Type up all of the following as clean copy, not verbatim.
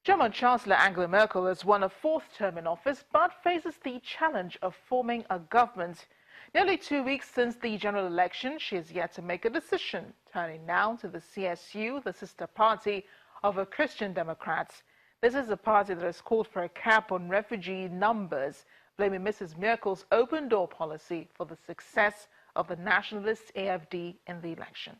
German Chancellor Angela Merkel has won a fourth term in office but faces the challenge of forming a government. Nearly 2 weeks since the general election, she has yet to make a decision, turning now to the CSU, the sister party of the Christian Democrats. This is a party that has called for a cap on refugee numbers, blaming Mrs. Merkel's open-door policy for the success of the nationalist AfD in the election.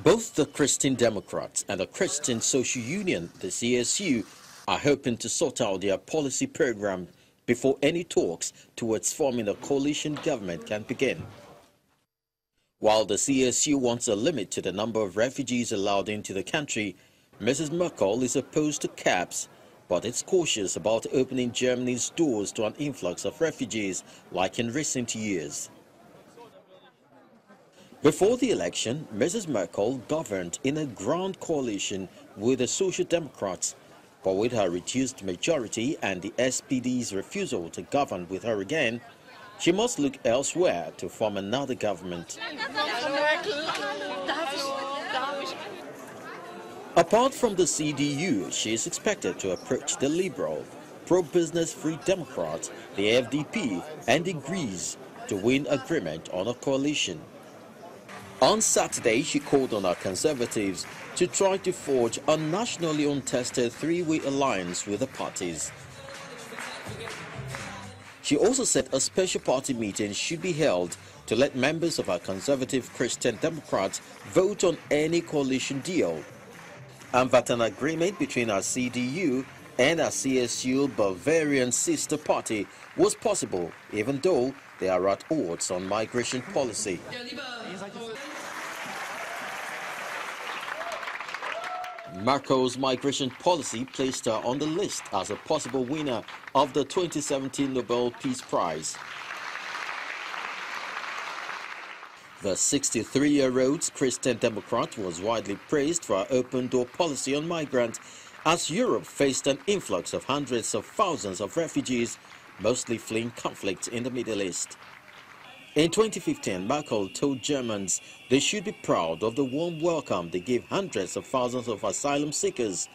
Both the Christian Democrats and the Christian Social Union, the CSU, are hoping to sort out their policy program before any talks towards forming a coalition government can begin. While the CSU wants a limit to the number of refugees allowed into the country, Mrs. Merkel is opposed to caps, but it's cautious about opening Germany's doors to an influx of refugees like in recent years. Before the election, Mrs. Merkel governed in a grand coalition with the Social Democrats, but with her reduced majority and the SPD's refusal to govern with her again, she must look elsewhere to form another government. Apart from the CDU, she is expected to approach the Liberal, pro-business Free Democrats, the FDP, and the Greens to win agreement on a coalition. On Saturday, she called on her Conservatives to try to forge a nationally untested three-way alliance with the parties. She also said a special party meeting should be held to let members of her Conservative Christian Democrats vote on any coalition deal, and that an agreement between our CDU and our CSU Bavarian sister party was possible, even though they are at odds on migration policy. Merkel's migration policy placed her on the list as a possible winner of the 2017 Nobel Peace Prize. The 63-year-old Christian Democrat was widely praised for her open-door policy on migrants as Europe faced an influx of hundreds of thousands of refugees, mostly fleeing conflict in the Middle East. In 2015, Merkel told Germans they should be proud of the warm welcome they gave hundreds of thousands of asylum seekers,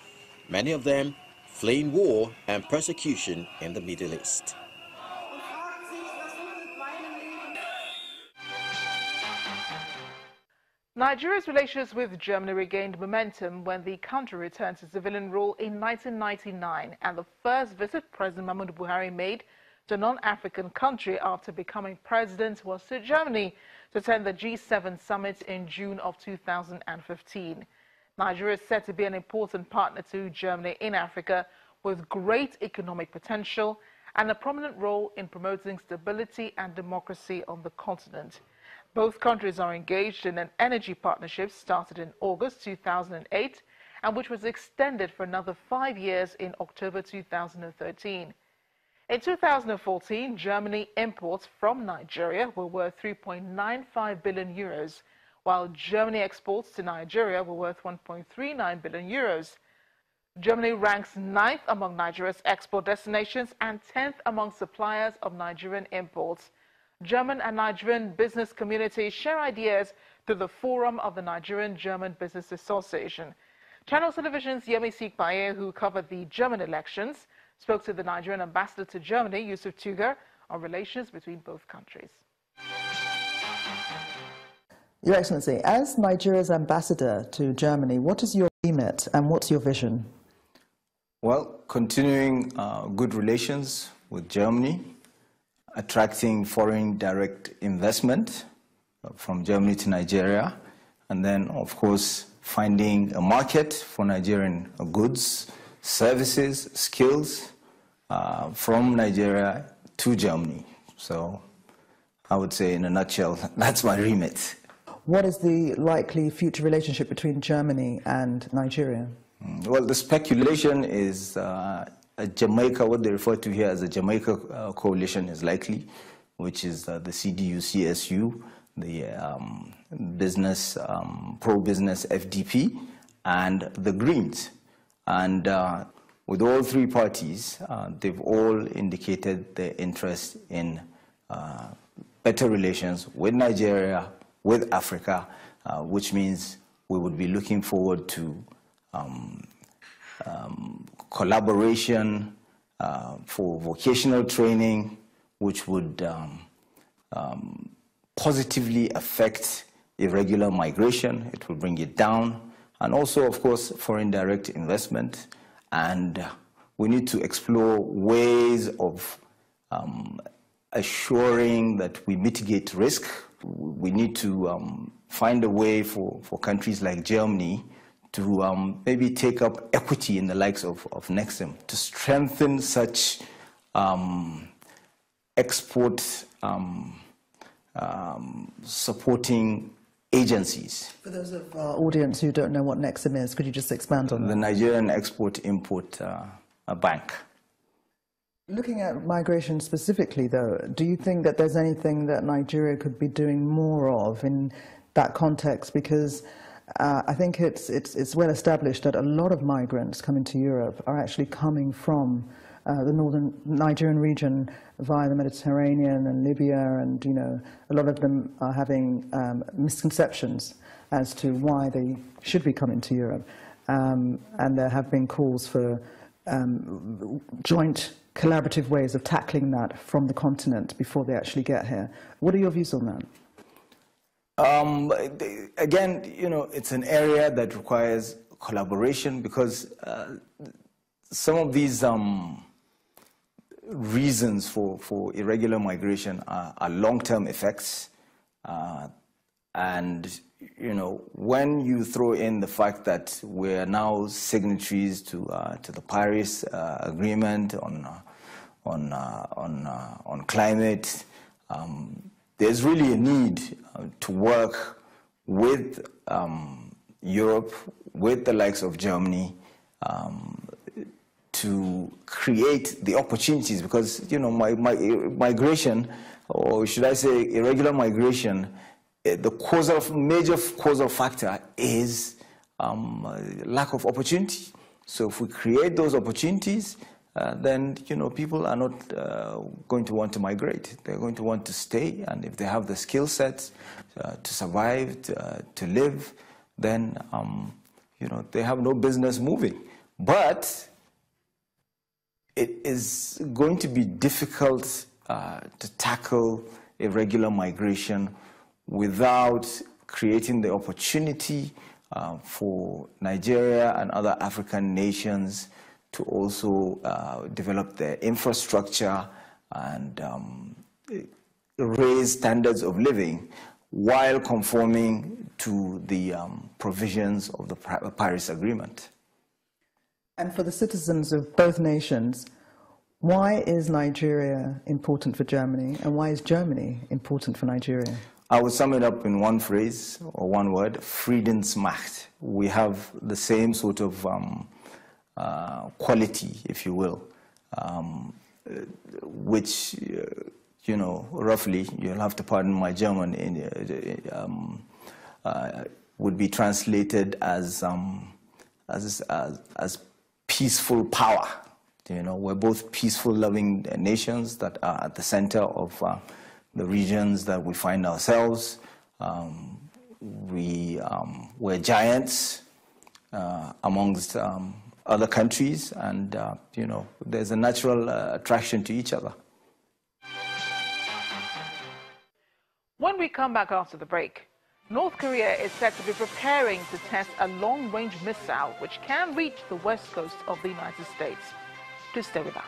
many of them fleeing war and persecution in the Middle East. Nigeria's relations with Germany regained momentum when the country returned to civilian rule in 1999, and the first visit President Muhammadu Buhari made to a non-African country after becoming president was to Germany to attend the G7 summit in June of 2015. Nigeria is said to be an important partner to Germany in Africa with great economic potential and a prominent role in promoting stability and democracy on the continent. Both countries are engaged in an energy partnership started in August 2008 and which was extended for another 5 years in October 2013. In 2014, Germany imports from Nigeria were worth 3.95 billion euros, while Germany exports to Nigeria were worth 1.39 billion euros. Germany ranks 9th among Nigeria's export destinations and 10th among suppliers of Nigerian imports. German and Nigerian business communities share ideas through the Forum of the Nigerian-German Business Association. Channel Television's Yemi Sikpaye, who covered the German elections, spoke to the Nigerian ambassador to Germany, Yusuf Tugar, on relations between both countries. Your Excellency, as Nigeria's ambassador to Germany, what is your remit and what's your vision? Well, continuing good relations with Germany, attracting foreign direct investment from Germany to Nigeria, and then, of course, finding a market for Nigerian goods, services, skills from Nigeria to Germany. So I would say in a nutshell, that's my remit. What is the likely future relationship between Germany and Nigeria? Well, the speculation is a Jamaica, what they refer to here as a Jamaica coalition is likely, which is the CDU, CSU, the business, pro-business FDP, and the Greens. And with all three parties, they've all indicated their interest in better relations with Nigeria, with Africa, which means we would be looking forward to collaboration for vocational training, which would positively affect irregular migration. It will bring it down. And also, of course, foreign direct investment. And we need to explore ways of assuring that we mitigate risk. We need to find a way for countries like Germany to maybe take up equity in the likes of Nexim to strengthen such export supporting agencies. For those of our audience who don't know what Nexim is, could you just expand on that? The Nigerian Export-Import Bank. Looking at migration specifically, though, do you think that there's anything that Nigeria could be doing more of in that context? Because I think it's well established that a lot of migrants coming to Europe are actually coming from the northern Nigerian region via the Mediterranean and Libya, and a lot of them are having misconceptions as to why they should be coming to Europe, and there have been calls for joint collaborative ways of tackling that from the continent before they actually get here. What are your views on that? Again, it's an area that requires collaboration because some of these reasons for irregular migration are long-term effects, and when you throw in the fact that we're now signatories to the Paris Agreement on climate, there's really a need to work with Europe, with the likes of Germany, to create the opportunities, because migration, or should I say irregular migration, the major causal factor is lack of opportunity. So if we create those opportunities, then people are not going to want to migrate. They're going to want to stay, and if they have the skill sets to survive, to live, then they have no business moving. But it is going to be difficult to tackle irregular migration without creating the opportunity for Nigeria and other African nations to also develop their infrastructure and raise standards of living while conforming to the provisions of the Paris Agreement. And for the citizens of both nations, why is Nigeria important for Germany, and why is Germany important for Nigeria? I would sum it up in one phrase or one word: Friedensmacht. We have the same sort of quality, if you will, which, roughly, you'll have to pardon my German, would be translated as peaceful power. We're both peaceful, loving nations that are at the center of the regions that we find ourselves. We're giants amongst other countries, and there's a natural attraction to each other. When we come back after the break, North Korea is said to be preparing to test a long-range missile which can reach the west coast of the United States. Please stay with us.